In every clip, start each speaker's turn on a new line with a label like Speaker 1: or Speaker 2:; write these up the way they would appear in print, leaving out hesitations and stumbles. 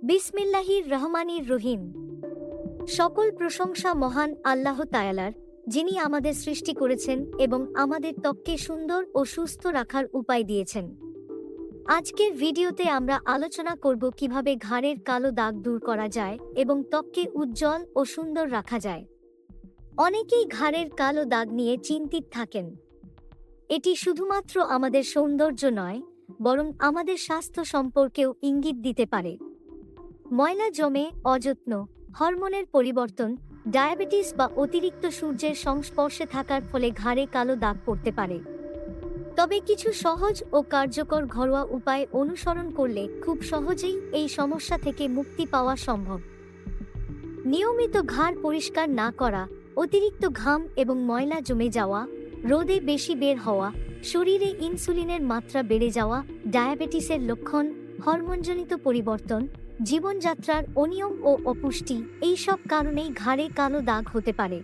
Speaker 1: বিসমিল্লাহির রহমানির রহিম। সকল প্রশংসা মহান আল্লাহ তায়ালার, যিনি আমাদের সৃষ্টি করেছেন এবং আমাদের ত্বককে সুন্দর ও সুস্থ রাখার উপায় দিয়েছেন। আজকের ভিডিওতে আমরা আলোচনা করব কিভাবে ঘাড়ের কালো দাগ দূর করা যায় এবং ত্বককে উজ্জ্বল ও সুন্দর রাখা যায়। অনেকেই ঘাড়ের কালো দাগ নিয়ে চিন্তিত থাকেন। এটি শুধুমাত্র আমাদের সৌন্দর্য নয়, বরং আমাদের স্বাস্থ্য সম্পর্কেও ইঙ্গিত দিতে পারে। ময়লা জমে, অযত্ন, হরমোনের পরিবর্তন, ডায়াবেটিস বা অতিরিক্ত সূর্যের সংস্পর্শে থাকার ফলে ঘাড়ে কালো দাগ পড়তে পারে। তবে কিছু সহজ ও কার্যকর ঘরোয়া উপায় অনুসরণ করলে খুব সহজেই এই সমস্যা থেকে মুক্তি পাওয়া সম্ভব। নিয়মিত ঘাড় পরিষ্কার না করা, অতিরিক্ত ঘাম এবং ময়লা জমে যাওয়া, রোদে বেশি বের হওয়া, শরীরে ইনসুলিনের মাত্রা বেড়ে যাওয়া, ডায়াবেটিসের লক্ষণ, হরমোনজনিত পরিবর্তন, জীবনযাত্রার অনিয়ম ও অপুষ্টি, এই সব কারণেই ঘাড়ে কালো দাগ হতে পারে।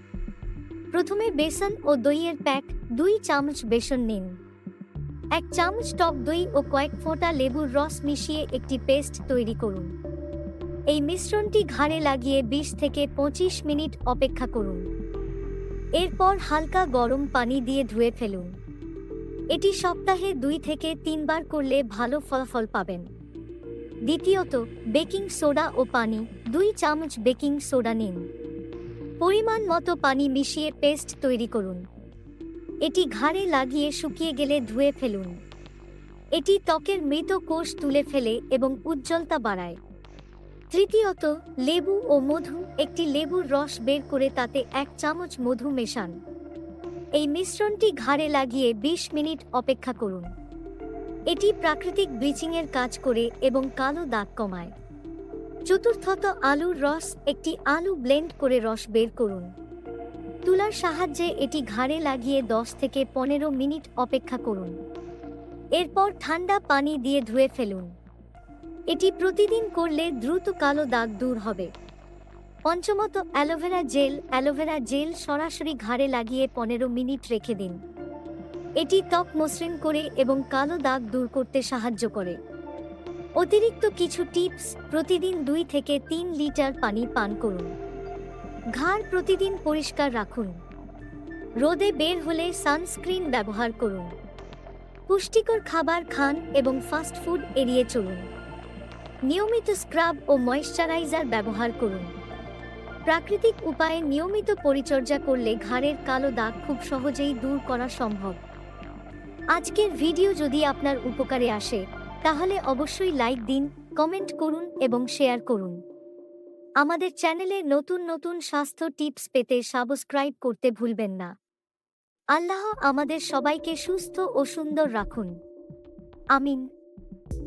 Speaker 1: প্রথমে বেসন ও দইয়ের প্যাক 2 চামচ বেসন নিন। 1 চামচ টক দই ও কয়েক ফোঁটা লেবুর রস মিশিয়ে একটি পেস্ট তৈরি করুন। এই মিশ্রণটি ঘাড়ে লাগিয়ে 20 থেকে 25 মিনিট অপেক্ষা করুন। এরপর হালকা গরম পানি দিয়ে ধুয়ে ফেলুন। এটি সপ্তাহে 2 থেকে 3 বার করলে ভালো ফলাফল পাবেন। দ্বিতীয়ত, বেকিং সোডা ও পানি 2 চামচ বেকিং সোডা নিন। পরিমাণ মতো পানি মিশিয়ে পেস্ট তৈরি করুন। এটি ঘাড়ে লাগিয়ে শুকিয়ে গেলে ধুয়ে ফেলুন। এটি ত্বকের মৃত কোষ তুলে ফেলে এবং উজ্জ্বলতা বাড়ায়। তৃতীয়ত, লেবু ও মধু, একটি লেবুর রস বের করে তাতে 1 চামচ মধু মেশান। এই মিশ্রণটি ঘাড়ে লাগিয়ে 20 মিনিট অপেক্ষা করুন। এটি প্রাকৃতিক ব্লিচিংয়ের কাজ করে এবং কালো দাগ কমায়। চতুর্থত, আলুর রস, একটি আলু ব্লেন্ড করে রস বের করুন। তুলার সাহায্যে এটি ঘাড়ে লাগিয়ে 10 থেকে 15 মিনিট অপেক্ষা করুন। এরপর ঠান্ডা পানি দিয়ে ধুয়ে ফেলুন। এটি প্রতিদিন করলে দ্রুত কালো দাগ দূর হবে। পঞ্চমত, অ্যালোভেরা জেল সরাসরি ঘাড়ে লাগিয়ে 15 মিনিট রেখে দিন। এটি ত্বক মসৃণ করে এবং কালো দাগ দূর করতে সাহায্য করে। অতিরিক্ত কিছু টিপস: প্রতিদিন 2 থেকে 3 লিটার পানি পান করুন। ঘাড় প্রতিদিন পরিষ্কার রাখুন। রোদে বের হলে সানস্ক্রিন ব্যবহার করুন। পুষ্টিকর খাবার খান এবং ফাস্ট ফুড এড়িয়ে চলুন। নিয়মিত স্ক্রাব ও ময়েশ্চারাইজার ব্যবহার করুন। প্রাকৃতিক উপায়ে নিয়মিত পরিচর্যা করলে ঘাড়ের কালো দাগ খুব সহজেই দূর করা সম্ভব। আজকের ভিডিও যদি আপনার উপকারে আসে, তাহলে অবশ্যই লাইক দিন, কমেন্ট করুন এবং শেয়ার করুন। আমাদের চ্যানেলে নতুন নতুন স্বাস্থ্য টিপস পেতে সাবস্ক্রাইব করতে ভুলবেন না। আল্লাহ আমাদের সবাইকে সুস্থ ও সুন্দর রাখুন। আমিন।